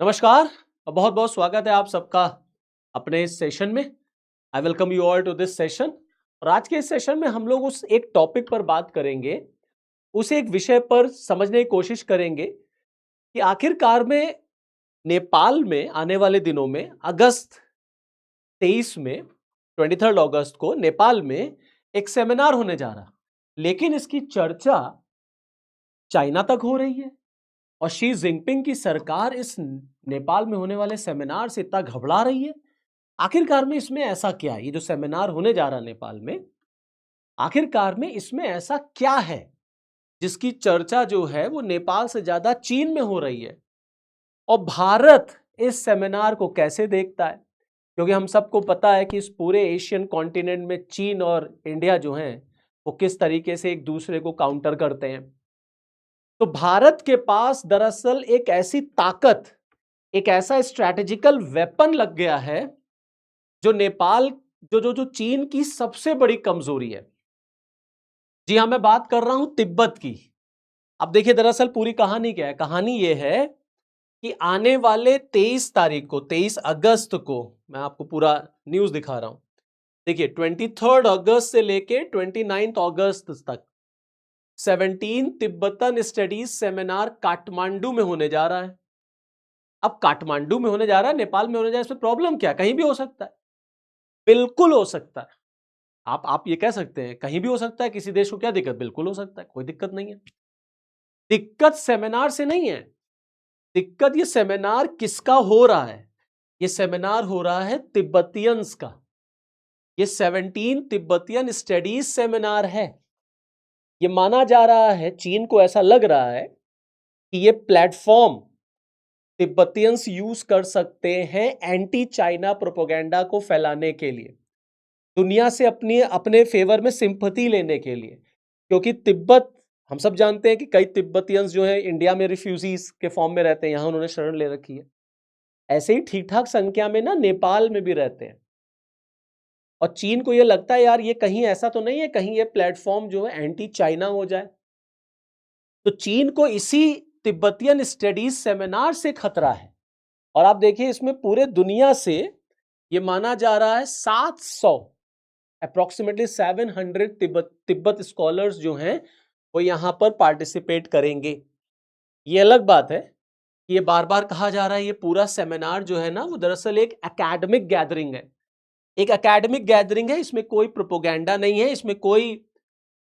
नमस्कार। बहुत बहुत स्वागत है आप सबका अपने इस सेशन में। I welcome you all to this session. और आज के इस सेशन में हम लोग उस एक टॉपिक पर बात करेंगे, उस एक विषय पर समझने की कोशिश करेंगे कि आखिरकार में नेपाल में आने वाले दिनों में अगस्त 23 में 23 अगस्त को नेपाल में एक सेमिनार होने जा रहा, लेकिन इसकी चर्चा चाइना तक हो रही है और शी जिनपिंग की सरकार इस नेपाल में होने वाले सेमिनार से इतना घबरा रही है। आखिरकार में इसमें ऐसा क्या है? ये जो सेमिनार होने जा रहा है नेपाल में, आखिरकार में इसमें ऐसा क्या है जिसकी चर्चा जो है वो नेपाल से ज्यादा चीन में हो रही है? और भारत इस सेमिनार को कैसे देखता है? क्योंकि हम सबको पता है कि इस पूरे एशियन कॉन्टिनेंट में चीन और इंडिया जो हैं वो किस तरीके से एक दूसरे को काउंटर करते हैं। तो भारत के पास दरअसल एक ऐसी ताकत, एक ऐसा स्ट्रैटेजिकल वेपन लग गया है जो नेपाल जो चीन की सबसे बड़ी कमजोरी है। जी हां, मैं बात कर रहा हूं तिब्बत की। अब देखिए दरअसल पूरी कहानी क्या है। कहानी यह है कि आने वाले 23 तारीख को, 23 अगस्त को, मैं आपको पूरा न्यूज दिखा रहा हूं। देखिए 23 अगस्त से लेके 29 अगस्त तक 17 तिब्बतन स्टडीज सेमिनार काठमांडू में होने जा रहा है। अब काठमांडू में होने जा रहा है, नेपाल में होने जा रहा है, इसमें प्रॉब्लम क्या है? कहीं भी हो सकता है, बिल्कुल हो सकता है। आप ये कह सकते हैं कहीं भी हो सकता है, किसी देश को क्या दिक्कत? बिल्कुल हो सकता है, कोई दिक्कत नहीं है। दिक्कत सेमिनार से नहीं है, दिक्कत ये सेमिनार किसका हो रहा है। ये सेमिनार हो रहा है तिब्बतियंस का। ये 17 तिब्बतियन स्टडीज सेमिनार है। ये माना जा रहा है, चीन को ऐसा लग रहा है कि ये प्लेटफॉर्म तिब्बतियंस यूज कर सकते हैं एंटी चाइना प्रोपेगेंडा को फैलाने के लिए, दुनिया से अपने फेवर में सिंपैथी लेने के लिए। क्योंकि तिब्बत, हम सब जानते हैं कि कई तिब्बतियंस जो है इंडिया में रिफ्यूजीज के फॉर्म में रहते हैं, यहां उन्होंने शरण ले रखी है। ऐसे ही ठीक ठाक संख्या में ना नेपाल में भी रहते हैं। और चीन को यह लगता है यार ये कहीं ऐसा तो नहीं है कहीं ये प्लेटफॉर्म जो है एंटी चाइना हो जाए। तो चीन को इसी तिब्बतियन स्टडीज सेमिनार से खतरा है। और आप देखिए इसमें पूरे दुनिया से ये माना जा रहा है 700, अप्रोक्सीमेटली 700 तिब्बत स्कॉलर्स जो हैं वो यहां पर पार्टिसिपेट करेंगे। ये अलग बात है कि ये बार बार कहा जा रहा है ये पूरा सेमिनार जो है ना वो दरअसल एक एकेडमिक गैदरिंग है। एक एकेडमिक गैदरिंग है, इसमें कोई प्रोपोगेंडा नहीं है, इसमें कोई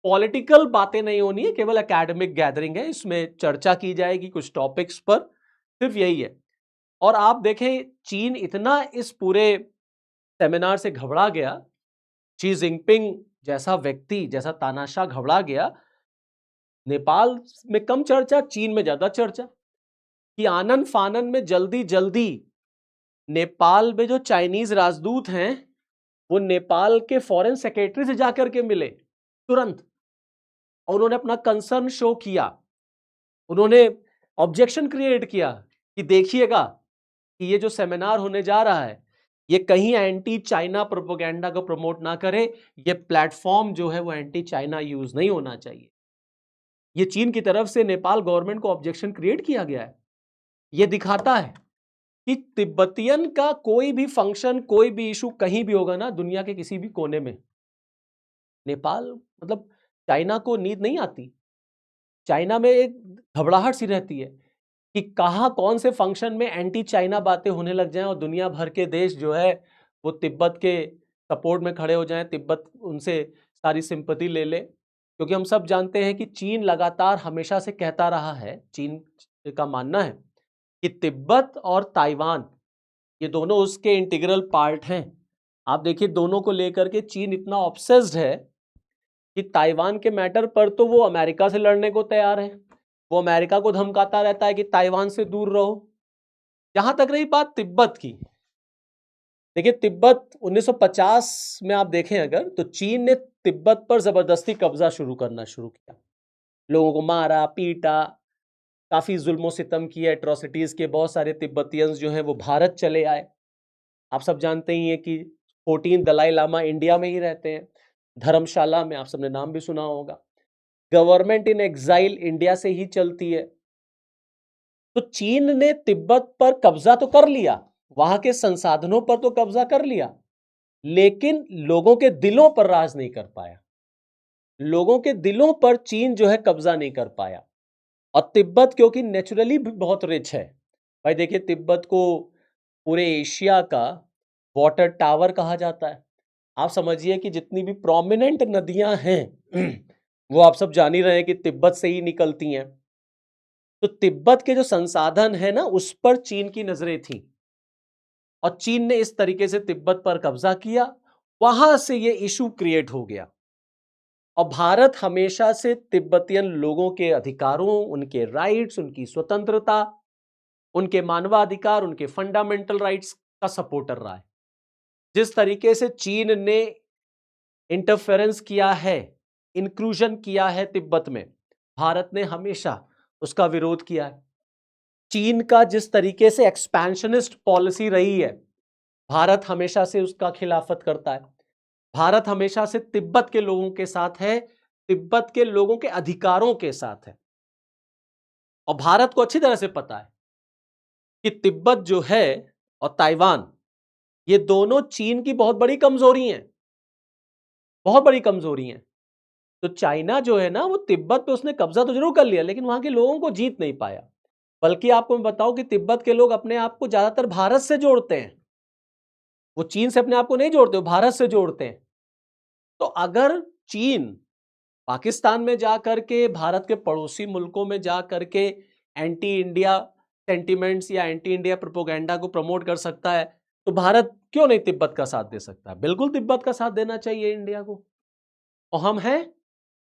पॉलिटिकल बातें नहीं होनी है, केवल एकेडमिक गैदरिंग है। इसमें चर्चा की जाएगी कुछ टॉपिक्स पर, सिर्फ यही है। और आप देखें चीन इतना इस पूरे सेमिनार से घबरा गया, शी जिनपिंग जैसा व्यक्ति, जैसा तानाशाह घबरा गया। नेपाल में कम चर्चा, चीन में ज्यादा चर्चा, कि आनन फानन में जल्दी जल्दी नेपाल में जो चाइनीज राजदूत हैं वो नेपाल के फॉरेन सेक्रेटरी से जाकर के मिले तुरंत, और उन्होंने अपना कंसर्न शो किया। उन्होंने ऑब्जेक्शन क्रिएट किया कि देखिएगा कि ये जो सेमिनार होने जा रहा है ये कहीं एंटी चाइना प्रोपेगेंडा को प्रमोट ना करे, ये प्लेटफॉर्म जो है वो एंटी चाइना यूज नहीं होना चाहिए। ये चीन की तरफ से नेपाल गवर्नमेंट को ऑब्जेक्शन क्रिएट किया गया है। ये दिखाता है कि तिब्बतियन का कोई भी फंक्शन, कोई भी इशू कहीं भी होगा ना दुनिया के किसी भी कोने में, नेपाल मतलब चाइना को नींद नहीं आती। चाइना में एक घबराहट सी रहती है कि कहाँ कौन से फंक्शन में एंटी चाइना बातें होने लग जाएं और दुनिया भर के देश जो है वो तिब्बत के सपोर्ट में खड़े हो जाएं, तिब्बत उनसे सारी सिंपैथी ले ले। क्योंकि हम सब जानते हैं कि चीन लगातार हमेशा से कहता रहा है, चीन का मानना है कि तिब्बत और ताइवान ये दोनों उसके इंटीग्रल पार्ट हैं। आप देखिए दोनों को लेकर के चीन इतना ऑब्सेस्ड है कि ताइवान के मैटर पर तो वो अमेरिका से लड़ने को तैयार है। वो अमेरिका को धमकाता रहता है कि ताइवान से दूर रहो। जहां तक रही बात तिब्बत की, देखिए तिब्बत 1950 में आप देखें अगर, तो चीन ने तिब्बत पर जबरदस्ती कब्जा शुरू किया, लोगों को मारा पीटा, काफी जुल्मों सितम किए, एट्रोसिटीज के। बहुत सारे तिब्बतियंस जो हैं वो भारत चले आए। आप सब जानते ही हैं कि 14 दलाई लामा इंडिया में ही रहते हैं, धर्मशाला में, आप सबने नाम भी सुना होगा। गवर्नमेंट इन एग्जाइल इंडिया से ही चलती है। तो चीन ने तिब्बत पर कब्जा तो कर लिया, वहां के संसाधनों पर तो कब्जा कर लिया, लेकिन लोगों के दिलों पर राज नहीं कर पाया। लोगों के दिलों पर चीन जो है कब्जा नहीं कर पाया। और तिब्बत क्योंकि नेचुरली भी बहुत रिच है, भाई देखिए तिब्बत को पूरे एशिया का वाटर टावर कहा जाता है। आप समझिए कि जितनी भी प्रोमिनेंट नदियां हैं वो आप सब जान ही रहे हैं कि तिब्बत से ही निकलती हैं। तो तिब्बत के जो संसाधन है ना, उस पर चीन की नजरें थी और चीन ने इस तरीके से तिब्बत पर कब्जा किया, वहां से ये इशू क्रिएट हो गया। और भारत हमेशा से तिब्बतियन लोगों के अधिकारों, उनके राइट्स, उनकी स्वतंत्रता, उनके मानवाधिकार, उनके फंडामेंटल राइट्स का सपोर्टर रहा है। जिस तरीके से चीन ने इंटरफेरेंस किया है, इंक्लूजन किया है तिब्बत में, भारत ने हमेशा उसका विरोध किया है। चीन का जिस तरीके से एक्सपेंशनिस्ट पॉलिसी रही है, भारत हमेशा से उसका खिलाफत करता है। भारत हमेशा से तिब्बत के लोगों के साथ है, तिब्बत के लोगों के अधिकारों के साथ है। और भारत को अच्छी तरह से पता है कि तिब्बत जो है और ताइवान, ये दोनों चीन की बहुत बड़ी कमजोरी हैं, बहुत बड़ी कमजोरी हैं। तो चाइना जो है ना, वो तिब्बत पे उसने कब्जा तो जरूर कर लिया, लेकिन वहां के लोगों को जीत नहीं पाया। बल्कि आपको मैं बताऊं कि तिब्बत के लोग अपने आप को ज्यादातर भारत से जोड़ते हैं, वो चीन से अपने आप को नहीं जोड़ते, वो भारत से जोड़ते हैं। तो अगर चीन पाकिस्तान में जा करके, भारत के पड़ोसी मुल्कों में जा करके एंटी इंडिया सेंटिमेंट्स या एंटी इंडिया प्रोपोगेंडा को प्रमोट कर सकता है, तो भारत क्यों नहीं तिब्बत का साथ दे सकता है? बिल्कुल तिब्बत का साथ देना चाहिए इंडिया को। और हम हैं,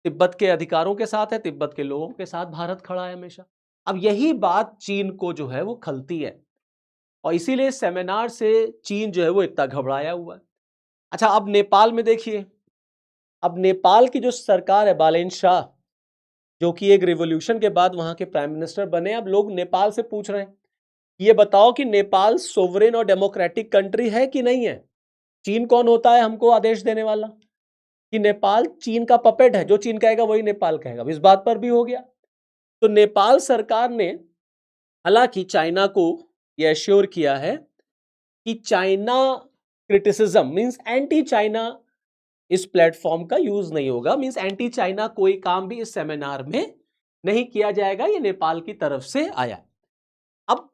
तिब्बत के अधिकारों के साथ है, तिब्बत के लोगों के साथ भारत खड़ा है हमेशा। अब यही बात चीन को जो है वो खलती है, और इसीलिए सेमिनार से चीन जो है वो इतना घबराया हुआ है। अच्छा, अब नेपाल में देखिए, अब नेपाल की जो सरकार है, बालेन शाह, जो कि एक रिवॉल्यूशन के बाद वहां के प्राइम मिनिस्टर बने, अब लोग नेपाल से पूछ रहे हैं, ये बताओ कि नेपाल सोवरेन और डेमोक्रेटिक कंट्री है कि नहीं है? चीन कौन होता है हमको आदेश देने वाला? कि नेपाल चीन का पपेट है, जो चीन कहेगा वही नेपाल कहेगा। इस बात पर भी हो गया। तो नेपाल सरकार ने हालांकि चाइना को यह एश्योर किया है कि China criticism means anti China इस प्लेटफॉर्म का यूज नहीं होगा, मींस एंटी चाइना कोई काम भी इस सेमिनार में नहीं किया जाएगा। ये नेपाल की तरफ से आया। अब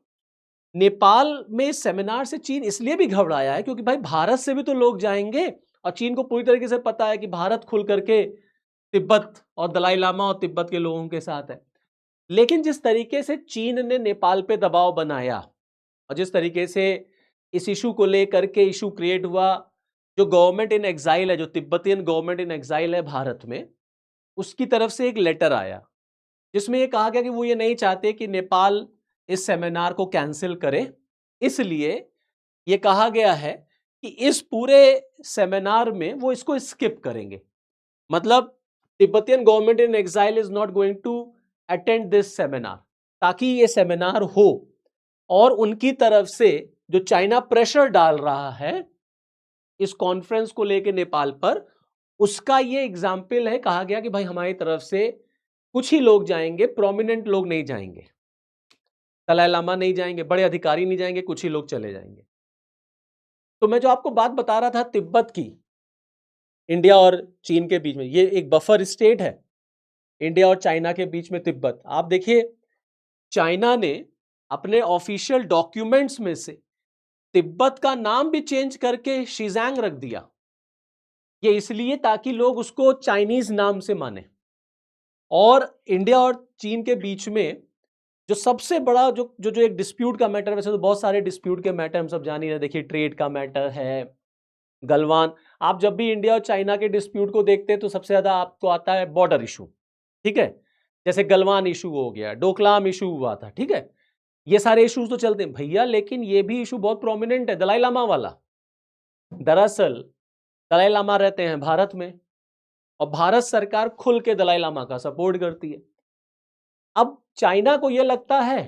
नेपाल में इस सेमिनार से चीन इसलिए भी घबराया है क्योंकि भाई भारत से भी तो लोग जाएंगे, और चीन को पूरी तरीके से पता है कि भारत खुल करके तिब्बत और दलाई लामा और तिब्बत के लोगों के साथ है। लेकिन जिस तरीके से चीन ने नेपाल पे दबाव बनाया और जिस तरीके से इस इशू को लेकर के इशू क्रिएट हुआ, जो गवर्नमेंट इन एग्जाइल है, जो तिब्बतियन गवर्नमेंट इन एग्जाइल है भारत में, उसकी तरफ से एक लेटर आया जिसमें यह कहा गया कि वो ये नहीं चाहते कि नेपाल इस सेमिनार को कैंसिल करे। इसलिए यह कहा गया है कि इस पूरे सेमिनार में वो इसको स्किप करेंगे। मतलब Tibetan government in exile is not going to attend this seminar, ताकि ये सेमिनार हो। और उनकी तरफ से जो चाइना प्रेशर डाल रहा है इस कॉन्फ्रेंस को लेकर नेपाल पर, उसका ये एग्जाम्पल है। कहा गया कि भाई हमारी तरफ से कुछ ही लोग जाएंगे, प्रोमिनेंट लोग नहीं जाएंगे, दलाई लामा नहीं जाएंगे, बड़े अधिकारी नहीं जाएंगे, कुछ ही लोग चले जाएंगे। तो मैं जो आपको बात बता रहा था तिब्बत की, इंडिया और चीन के बीच में, ये एक बफर स्टेट है इंडिया और चाइना के बीच में तिब्बत। आप देखिए, चाइना ने अपने ऑफिशियल डॉक्यूमेंट्स में से तिब्बत का नाम भी चेंज करके शीजांग रख दिया। ये इसलिए ताकि लोग उसको चाइनीज नाम से माने। और इंडिया और चीन के बीच में जो सबसे बड़ा जो जो जो एक डिस्प्यूट का मैटर, वैसे तो बहुत सारे डिस्प्यूट के मैटर हम सब जान ही रहे, देखिए ट्रेड का मैटर है, गलवान। आप जब भी इंडिया और चाइना के डिस्प्यूट को देखते हैं तो सबसे ज्यादा आपको आता है बॉर्डर इशू, ठीक है? जैसे गलवान इशू हो गया, डोकलाम इशू हुआ था, ठीक है? ये सारे इश्यूज तो चलते हैं भैया, लेकिन ये भी इशू बहुत प्रोमिनेंट है, दलाई लामा वाला। दरअसल दलाई लामा रहते हैं भारत में और भारत सरकार खुल के दलाई लामा का सपोर्ट करती है। अब चाइना को यह लगता है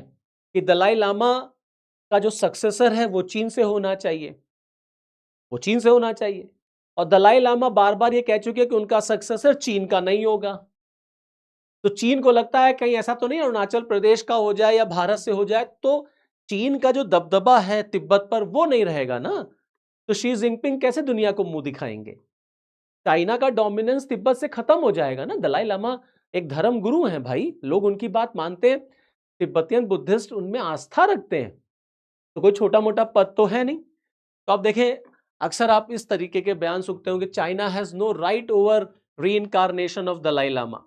कि दलाई लामा का जो सक्सेसर है वो चीन से होना चाहिए, वो चीन से होना चाहिए। और दलाई लामा बार बार ये कह चुके हैं कि उनका सक्सेसर चीन का नहीं होगा। तो चीन को लगता है कहीं ऐसा तो नहीं अरुणाचल प्रदेश का हो जाए या भारत से हो जाए तो चीन का जो दबदबा है तिब्बत पर वो नहीं रहेगा ना, तो शी जिनपिंग कैसे दुनिया को मुंह दिखाएंगे? चाइना का डोमिनेंस तिब्बत से खत्म हो जाएगा ना। दलाई लामा एक धर्म गुरु हैं भाई, लोग उनकी बात मानते हैं, तिब्बतियन बुद्धिस्ट उनमें आस्था रखते हैं, तो कोई छोटा मोटा पद तो है नहीं। तो आप देखें, अक्सर आप इस तरीके के बयान सुनते होंगे, China has no right over reincarnation of Dalai Lama.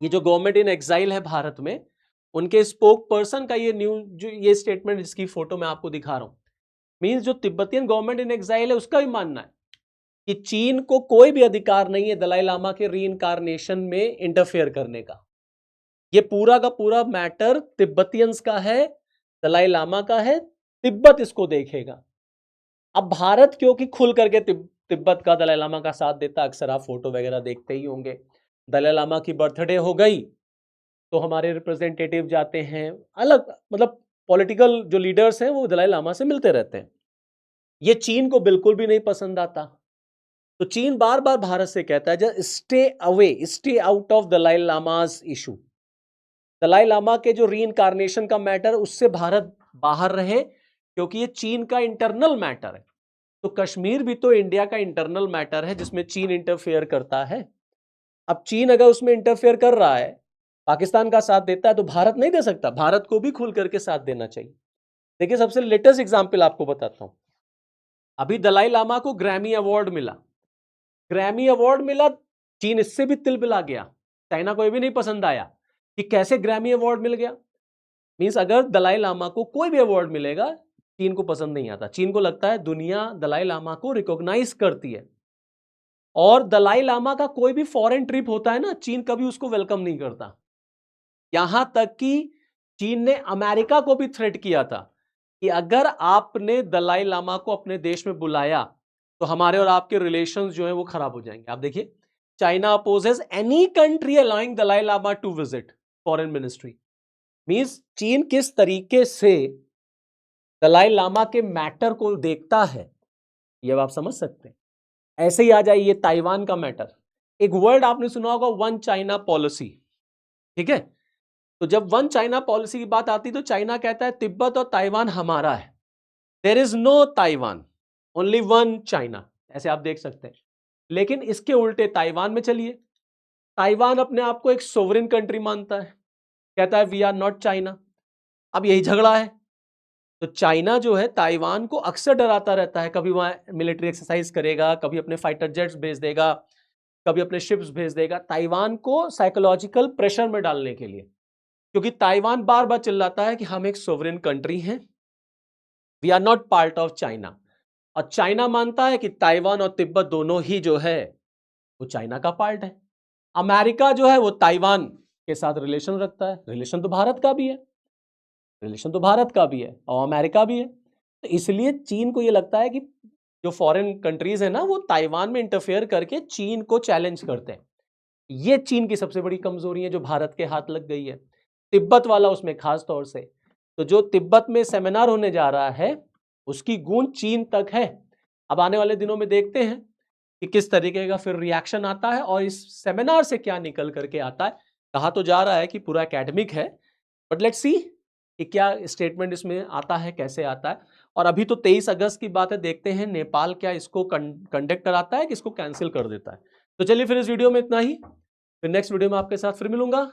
ये जो गवर्नमेंट इन एग्जाइल है भारत में, उनके स्पोक पर्सन का ये न्यूज, जो ये स्टेटमेंट, इसकी फोटो मैं आपको दिखा रहा हूं, मींस जो तिब्बतियन गवर्नमेंट इन एग्जाइल है उसका भी मानना है कि चीन को कोई भी अधिकार नहीं है दलाई लामा के रीइंकारनेशन में इंटरफेयर करने का। ये पूरा का पूरा मैटर तिब्बतियंस का है, दलाई लामा का है, तिब्बत इसको देखेगा। अब भारत क्योंकि खुल करके तिब्बत का दलाई लामा का साथ देता, अक्सर आप फोटो वगैरह देखते ही होंगे, दलाई लामा की बर्थडे हो गई तो हमारे रिप्रेजेंटेटिव जाते हैं, अलग मतलब पॉलिटिकल जो लीडर्स हैं वो दलाई लामा से मिलते रहते हैं। ये चीन को बिल्कुल भी नहीं पसंद आता, तो चीन बार बार भारत से कहता है just stay away, stay out of Dalai Lama's issue. Dalai Lama के जो रीइंकारनेशन का मैटर, उससे भारत बाहर रहे, क्योंकि ये चीन का इंटरनल मैटर है। तो कश्मीर भी तो इंडिया का इंटरनल मैटर है जिसमें चीन इंटरफेयर करता है। अब चीन अगर उसमें इंटरफेयर कर रहा है, पाकिस्तान का साथ देता है, तो भारत नहीं दे सकता, भारत को भी खुल करके साथ देना चाहिए। देखिए, सबसे लेटेस्ट एग्जांपल आपको बताता हूं, अभी दलाई लामा को ग्रैमी अवार्ड मिला, ग्रैमी अवार्ड मिला, चीन इससे भी तिलबिला गया, चाइना को ये भी नहीं पसंद आया कि कैसे ग्रैमी अवार्ड मिल गया। मींस अगर दलाई लामा को कोई भी अवार्ड मिलेगा, चीन को पसंद नहीं आता। चीन को लगता है दुनिया दलाई लामा को रिकॉग्नाइज करती है, और दलाई लामा का कोई भी फॉरेन ट्रिप होता है ना, चीन कभी उसको वेलकम नहीं करता। यहां तक कि चीन ने अमेरिका को भी थ्रेट किया था कि अगर आपने दलाई लामा को अपने देश में बुलाया तो हमारे और आपके रिलेशंस जो है वो खराब हो जाएंगे। आप देखिए, China opposes any country allowing Dalai Lama to visit foreign ministry. Means चीन किस तरीके से दलाई लामा के मैटर को देखता है, ये आप समझ सकते हैं। ऐसे ही आ जाइए ताइवान का मैटर, एक वर्ड आपने सुना होगा, वन चाइना पॉलिसी, ठीक है। तो जब वन चाइना पॉलिसी की बात आती तो चाइना कहता है तिब्बत और ताइवान हमारा है, there is no Taiwan, only one China, ऐसे आप देख सकते हैं। लेकिन इसके उल्टे ताइवान में चलिए, ताइवान अपने आप को एक सोवरेन कंट्री मानता है, कहता है वी आर नॉट चाइना। अब यही झगड़ा है, तो चाइना जो है ताइवान को अक्सर डराता रहता है, कभी वहां मिलिट्री एक्सरसाइज करेगा, कभी अपने फाइटर जेट्स भेज देगा, कभी अपने शिप्स भेज देगा, ताइवान को साइकोलॉजिकल प्रेशर में डालने के लिए, क्योंकि ताइवान बार बार चिल्लाता है कि हम एक सोवरेन कंट्री हैं, we are not part of China. और चाइना मानता है कि ताइवान और तिब्बत दोनों ही जो है वो चाइना का पार्ट है। अमेरिका जो है वो ताइवान के साथ रिलेशन रखता है, रिलेशन तो भारत का भी है, रिलेशन तो भारत का भी है और अमेरिका भी है। तो इसलिए चीन को ये लगता है कि जो फॉरेन कंट्रीज है ना, वो ताइवान में इंटरफेयर करके चीन को चैलेंज करते हैं। ये चीन की सबसे बड़ी कमजोरी है जो भारत के हाथ लग गई है, तिब्बत वाला उसमें खास तौर से। तो जो तिब्बत में सेमिनार होने जा रहा है उसकी गूंज चीन तक है। अब आने वाले दिनों में देखते हैं कि किस तरीके का फिर रिएक्शन आता है और इस सेमिनार से क्या निकल करके आता है। कहा तो जा रहा है कि पूरा एकेडमिक है, बट लेट्स सी कि क्या स्टेटमेंट इसमें आता है, कैसे आता है। और अभी तो 23 अगस्त की बात है, देखते हैं नेपाल क्या इसको कंडक्ट कराता है कि इसको कैंसिल कर देता है। तो चलिए फिर इस वीडियो में इतना ही, फिर नेक्स्ट वीडियो में आपके साथ फिर मिलूंगा।